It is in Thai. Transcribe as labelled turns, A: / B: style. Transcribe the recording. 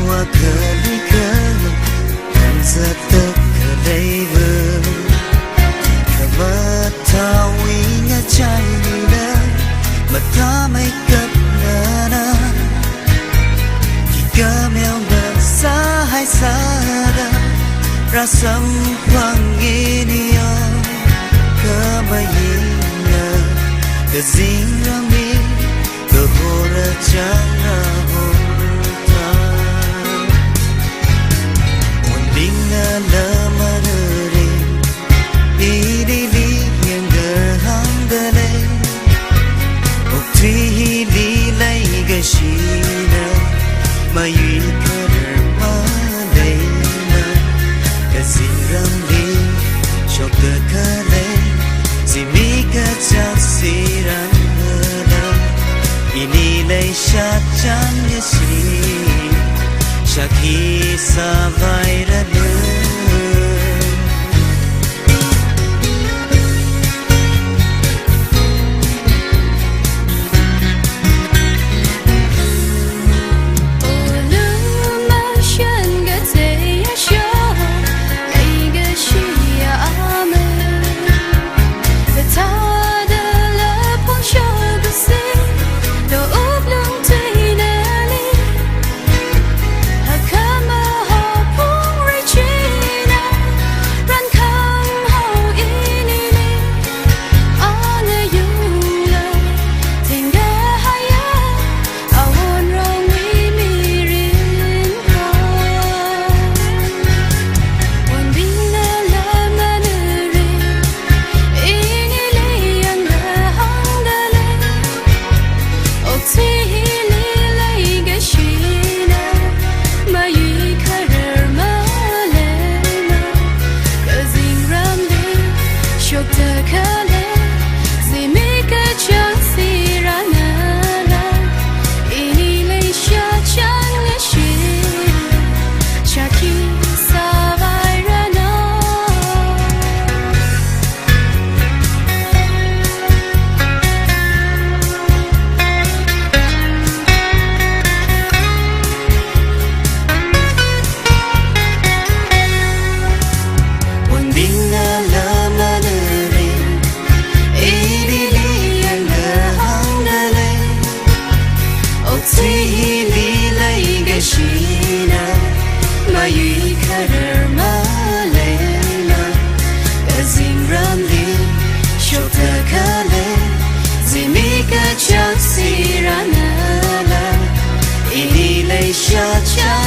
A: ว่าเคยกันจะตึกเคยเบื่อแค่ว่าเธอวิ่งใจนี่นะมาทำให้กับนาที่ก็ไม่เอาเดินสายสาดารักสัมพันธ์ยินยอมก็ไม่ยินนะก็สิ่งเรามีก็โหระจังนะโหตาวันดิ้งนะละมันเรียอีดีลียังเดินหันเดินเลยอกที่ลีเลยก็ชีนะมาอยู่ก็เดินมาเลยนะก็สิ่งเรามีชอบเกิดขึ้นเลยสิ่งมีก็จะสิ่งเราini lei syacang yesi syaki savai rade Cha cha